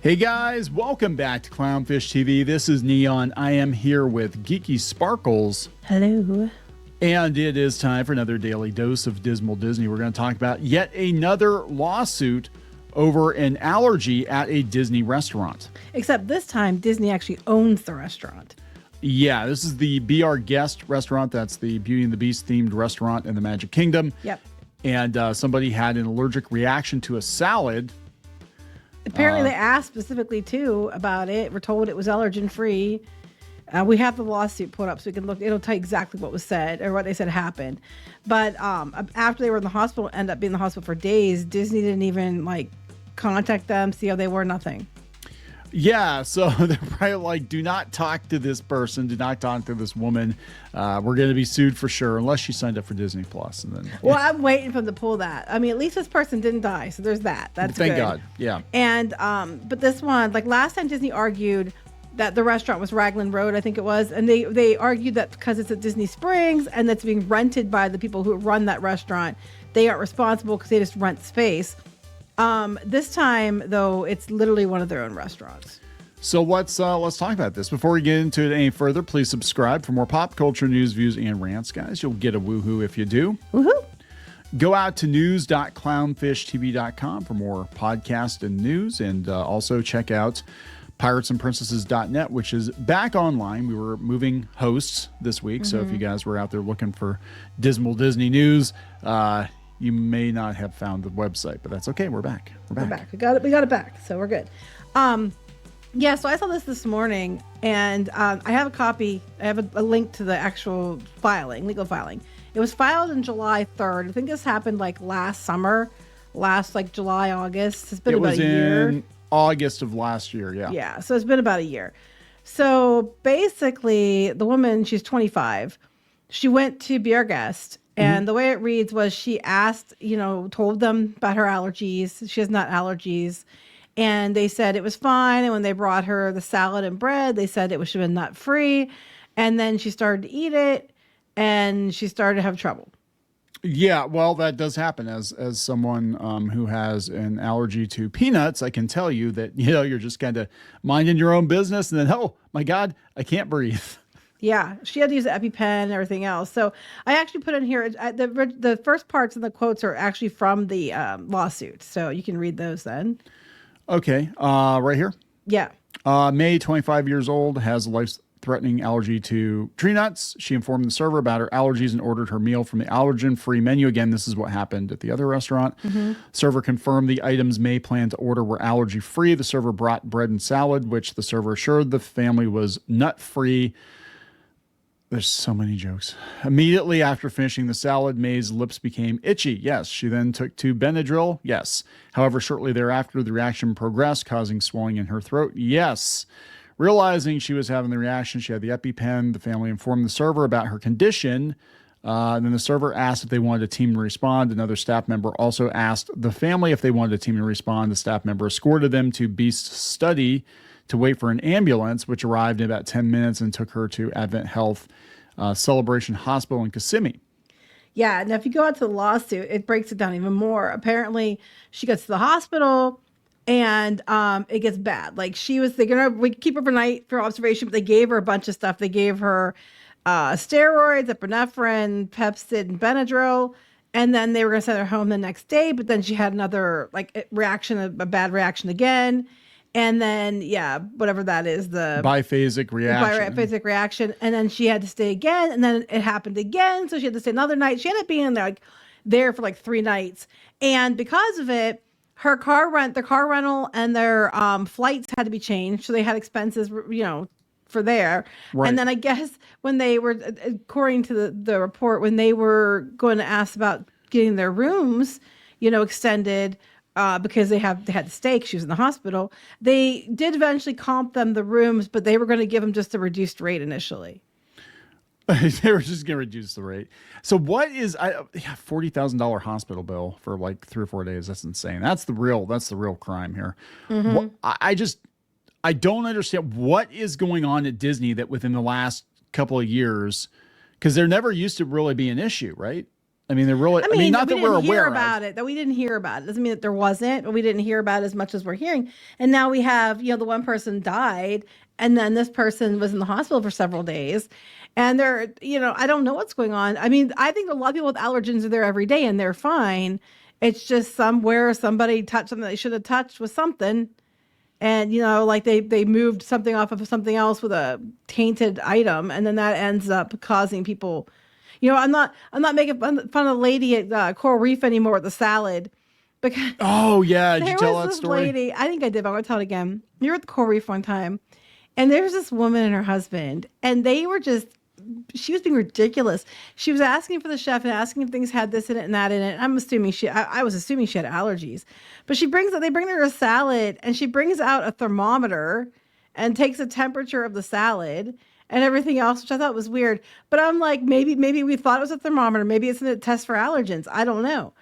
Hey guys, welcome back to Clownfish TV. This is Kneon. I am here with Geeky Sparkles. Hello. And it is time for another daily dose of Dismal Disney. We're going to talk about yet another lawsuit over an allergy at a Disney restaurant. Except this time, Disney actually owns the restaurant. Yeah, this is the Be Our Guest restaurant. That's the Beauty and the Beast themed restaurant in the Magic Kingdom. Yep. And somebody had an allergic reaction to a salad. Apparently, they asked specifically, too, about it. We're told it was allergen-free. We have the lawsuit put up so we can look. It'll tell you exactly what was said or what they said happened. But after they were in the hospital, ended up being in the hospital for days, Disney didn't even, contact them, see how they were, nothing. Yeah, so they're probably like, do not talk to this person. Do not talk to this woman. We're going to be sued for sure, unless she signed up for Disney Plus. And then, well, I'm waiting for them to pull that. I mean, at least this person didn't die, so there's that. That's Thank good. God, yeah. And, but this one, last time Disney argued that the restaurant was Raglan Road, I think it was, and they argued that because it's at Disney Springs and that's being rented by the people who run that restaurant, they aren't responsible because they just rent space. This time, though, it's literally one of their own restaurants. So let's talk about this. Before we get into it any further, please subscribe for more pop culture news, views, and rants, guys. You'll get a woohoo if you do. Woohoo! Go out to news.clownfishtv.com for more podcast and news, and also check out piratesandprincesses.net, which is back online. We were moving hosts this week, so if you guys were out there looking for Dismal Disney news, you may not have found the website, but that's okay. We're back. We're back. We got it back, so we're good. Yeah, so I saw this morning, and I have a copy. I have a link to the actual legal filing. It was filed on July 3rd. I think this happened last summer, July, August. It's been about a year. It was in August of last year, yeah. Yeah, so it's been about a year. So basically, the woman, she's 25. She went to Be Our Guest. And the way it reads was she asked, told them about her allergies. She has nut allergies. And they said it was fine. And when they brought her the salad and bread, they said it should have been nut free. And then she started to eat it and she started to have trouble. Yeah, well, that does happen. As someone who has an allergy to peanuts, I can tell you that, you're just kind of minding your own business. And then, oh, my God, I can't breathe. Yeah, she had to use the EpiPen and everything else. So I actually put in here, the first parts and the quotes are actually from the lawsuit. So you can read those then. Okay, right here. Yeah. May, 25 years old, has a life-threatening allergy to tree nuts. She informed the server about her allergies and ordered her meal from the allergen-free menu. Again, this is what happened at the other restaurant. Server confirmed the items May planned to order were allergy-free. The server brought bread and salad, which the server assured the family was nut-free. There's so many jokes. Immediately after finishing the salad, May's lips became itchy. Yes. She then took to Benadryl. Yes. However, shortly thereafter, the reaction progressed, causing swelling in her throat. Yes. Realizing she was having the reaction, she had the EpiPen. The family informed the server about her condition. Then the server asked if they wanted a team to respond. Another staff member also asked the family if they wanted a team to respond. The staff member escorted them to Beast's study to wait for an ambulance, which arrived in about 10 minutes and took her to Advent Health Celebration Hospital in Kissimmee. Yeah, now if you go out to the lawsuit, it breaks it down even more. Apparently, she gets to the hospital and it gets bad. We keep her overnight for observation, but they gave her a bunch of stuff. They gave her steroids, epinephrine, Pepcid, and Benadryl. And then they were going to send her home the next day, but then she had another a bad reaction again. And then, whatever that is, the biphasic reaction. Biphasic reaction. And then she had to stay again. And then it happened again. So she had to stay another night. She ended up being there for 3 nights. And because of it, the car rental and their flights had to be changed. So they had expenses, for there. Right. And then I guess when they were, according to the report, when they were going to ask about getting their rooms, extended, because they had to stay, she was in the hospital. They did eventually comp them the rooms, but they were going to give them just a reduced rate initially. They were just going to reduce the rate. So what is $40,000 hospital bill for 3 or 4 days? That's insane. That's the real crime here. I don't understand what is going on at Disney that within the last couple of years, because there never used to really be an issue, right? I mean, they're really. I mean, not that we're aware about it. That we didn't hear about it doesn't mean that there wasn't, but we didn't hear about it as much as we're hearing. And now we have, the one person died, and then this person was in the hospital for several days, and they're, I don't know what's going on. I mean, I think a lot of people with allergens are there every day, and they're fine. It's just somewhere somebody touched something they should have touched with something. And, like they moved something off of something else with a tainted item. And then that ends up causing people, I'm not making fun of the lady at Coral Reef anymore with the salad. Because oh, yeah. Did you tell that story? Lady, I think I did, but I'm going to tell it again. You were at the Coral Reef one time, and there's this woman and her husband, and they were she was being ridiculous. She was asking for the chef and asking if things had this in it and that in it. I'm assuming I was assuming she had allergies, but they bring her a salad, and she brings out a thermometer and takes a temperature of the salad and everything else, which I thought was weird. But I'm like, maybe we thought it was a thermometer. Maybe it's a test for allergens. I don't know.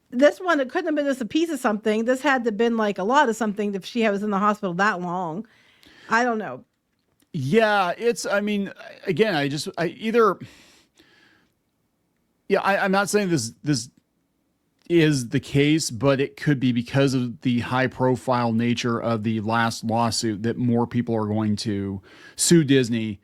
This one, it couldn't have been just a piece of something. This had to have been like a lot of something if she was in the hospital that long. I don't know. Yeah, I mean, again, I'm not saying this is the case, but it could be because of the high profile nature of the last lawsuit that more people are going to sue Disney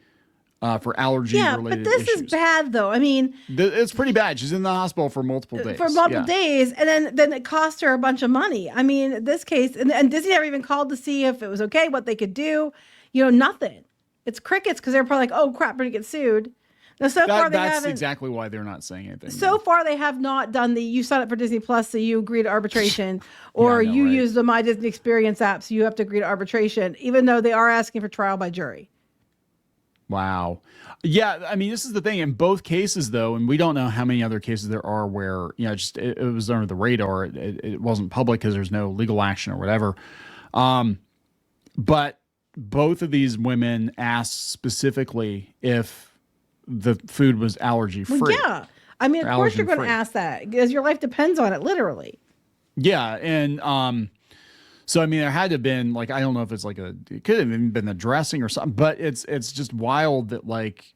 for allergy related but this issues. Is bad though. I mean, it's pretty bad. She's in the hospital for multiple days. And then it cost her a bunch of money. I mean, this case, and Disney never even called to see if it was okay, what they could do. Nothing. It's crickets because they're probably like, oh crap, we're gonna get sued. Now, that's exactly why they're not saying anything. So far, they have not done you sign up for Disney Plus, so you agree to arbitration, or use the My Disney Experience app, so you have to agree to arbitration, even though they are asking for trial by jury. Wow. Yeah, I mean, this is the thing. In both cases, though, and we don't know how many other cases there are where, it was under the radar. It wasn't public because there's no legal action or whatever. But both of these women asked specifically if the food was allergy free. Well, yeah. I mean, of course you're going to ask that because your life depends on it, literally. Yeah. And so, I mean, there had to have been, like, I don't know if it's like it could have even been the dressing or something, but it's just wild that, like,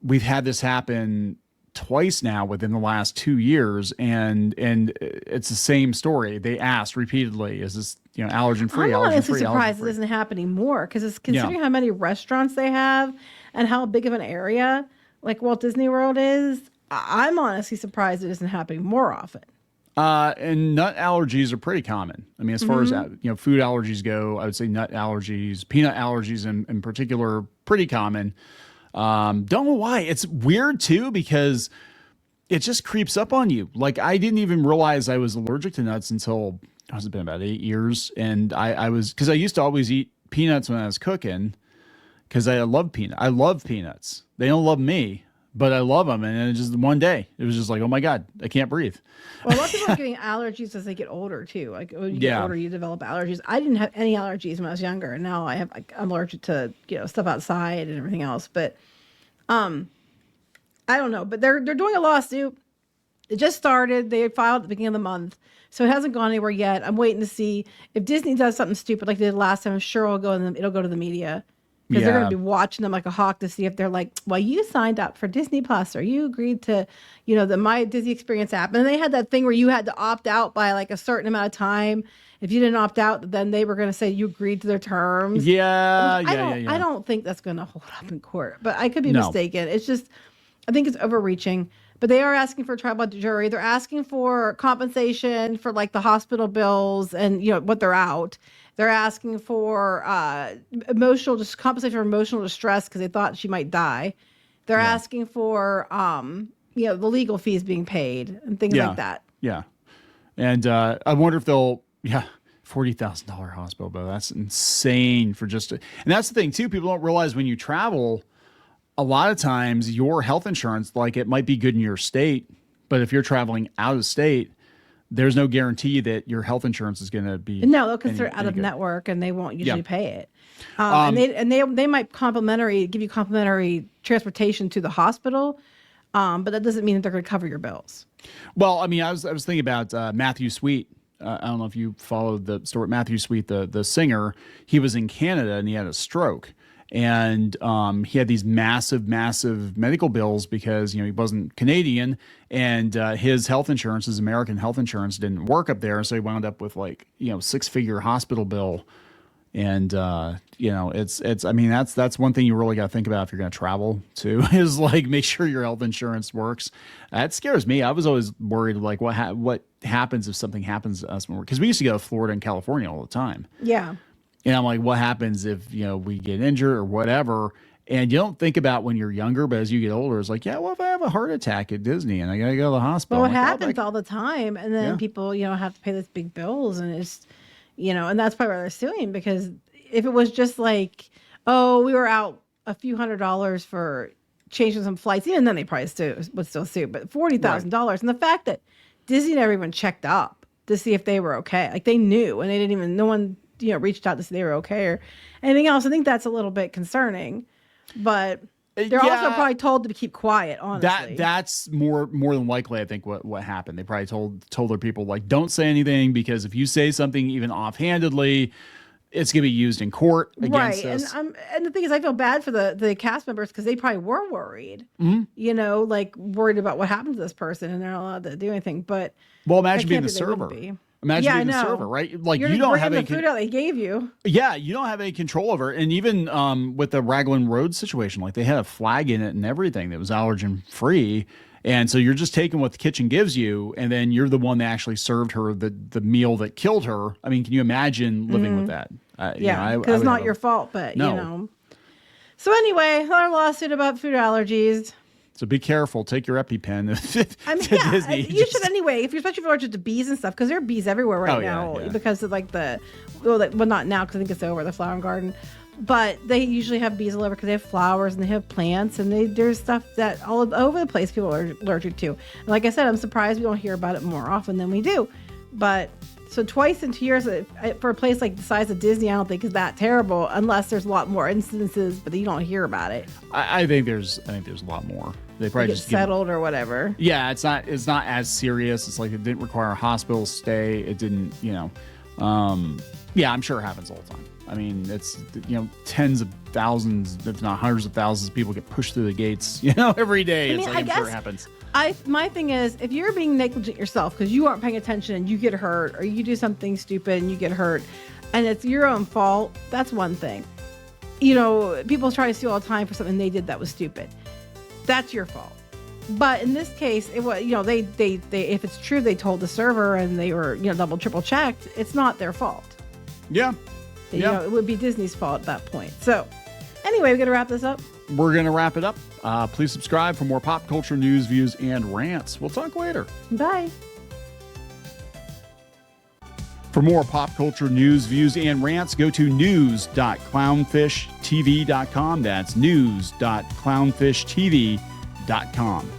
we've had this happen twice now within the last 2 years, and it's the same story. They asked repeatedly, is this, allergen free, I'm allergen honestly free, surprised it isn't happening more, because it's considering how many restaurants they have and how big of an area like Walt Disney World is. I'm honestly surprised it isn't happening more often. And nut allergies are pretty common. I mean, as far as food allergies go, I would say nut allergies, peanut allergies in particular, pretty common. Don't know why. It's weird too, because it just creeps up on you. Like, I didn't even realize I was allergic to nuts until it's been about 8 years. And because I used to always eat peanuts when I was cooking, because I love peanuts. They don't love me, but I love them. And then just one day, it was just like, oh my God, I can't breathe. Well, a lot of people are getting allergies as they get older too. Like when you get older, you develop allergies. I didn't have any allergies when I was younger, and now I'm allergic to stuff outside and everything else. But I don't know. But they're doing a lawsuit. It just started. They filed at the beginning of the month, so it hasn't gone anywhere yet. I'm waiting to see if Disney does something stupid like they did last time. I'm sure it'll go to the media. Because they're going to be watching them like a hawk to see if they're like, well, you signed up for Disney Plus, or you agreed to, the My Disney Experience app. And they had that thing where you had to opt out by like a certain amount of time. If you didn't opt out, then they were going to say you agreed to their terms. Yeah, I don't think that's going to hold up in court, but I could be mistaken. It's just, I think it's overreaching. But they are asking for a trial by jury. They're asking for compensation for like the hospital bills and what they're out. They're asking for compensation for emotional distress because they thought she might die. They're asking for the legal fees being paid and things like that. Yeah, and I wonder if they'll $40,000 hospital bill. That's insane for and that's the thing too. People don't realize when you travel, a lot of times your health insurance, like, it might be good in your state, but if you're traveling out of state, there's no guarantee that your health insurance is going to be. No, they'll consider out of network, and they won't usually pay it. And they might give you complimentary transportation to the hospital, but that doesn't mean that they're going to cover your bills. Well, I mean, I was thinking about Matthew Sweet. I don't know if you followed the story. Matthew Sweet, the singer, he was in Canada and he had a stroke. And he had these massive medical bills because, you know, he wasn't Canadian, and his health insurance, his American health insurance, didn't work up there, so he wound up with, like, you know, 6-figure hospital bill. And you know, it's I mean, that's one thing you really got to think about if you're going to travel too, is like, make sure your health insurance works. That scares me. I was always worried, like, what happens if something happens to us, because we used to go to Florida and California all the time. Yeah. And I'm like, what happens if, you know, we get injured or whatever? And you don't think about when you're younger, but as you get older, it's like, yeah, well, if I have a heart attack at Disney and I got to go to the hospital. Well, it like, happens all the time. And then people, you know, have to pay these big bills, and it's, you know, and that's probably why they're suing, because if it was just like, oh, we were out a few $100s for changing some flights, even then they probably would still sue. But $40,000, and the fact that Disney never even checked up to see if they were okay, like, they knew, and they didn't even, no one, you know, reached out to see they were okay or anything else. I think that's a little bit concerning, but they're also probably told to keep quiet. Honestly, that's more than likely, I think, what happened. They probably told their people, like, don't say anything, because if you say something even offhandedly, it's going to be used in court against us. And the thing is, I feel bad for the cast members, because they probably were worried, you know, like, worried about what happened to this person, and they're not allowed to do anything. But well, imagine being the server. Imagine being the server, right? Like, you don't have any food out they gave you. Yeah, you don't have any control over it. And even with the Raglan Road situation, like, they had a flag in it and everything that was allergen free. And so you're just taking what the kitchen gives you, and then you're the one that actually served her the meal that killed her. I mean, can you imagine living with that? Yeah, because it's not your fault, but you know. So anyway, another lawsuit about food allergies. So be careful. Take your EpiPen. I mean, yeah, Disney. You should anyway, especially if you're allergic to bees and stuff, because there are bees everywhere right now because of, like, well, not now, because I think it's over, the flower garden. But they usually have bees all over because they have flowers and they have plants, and there's stuff that all over the place people are allergic to. And like I said, I'm surprised we don't hear about it more often than we do. But so twice in 2 years, for a place like the size of Disney, I don't think is that terrible, unless there's a lot more instances, but you don't hear about it. I think there's a lot more. They probably just settled or whatever. Yeah, it's not as serious. It's like, it didn't require a hospital stay. It didn't, you know. Yeah, I'm sure it happens all the time. I mean, it's, you know, tens of thousands, if not hundreds of thousands of people get pushed through the gates, you know, every day. It's like, I'm sure it happens. My thing is, if you're being negligent yourself because you aren't paying attention and you get hurt, or you do something stupid and you get hurt, and it's your own fault, that's one thing. You know, people try to sue all the time for something they did that was stupid. That's your fault. But in this case, it was, you know, they if it's true they told the server and they were, you know, double, triple checked, it's not their fault. Yeah. You know, it would be Disney's fault at that point. So anyway, we're going to wrap this up. We're going to wrap it up. Please subscribe for more pop culture news, views, and rants. We'll talk later. Bye. For more pop culture news, views, and rants, go to news.clownfishtv.com. That's news.clownfishtv.com.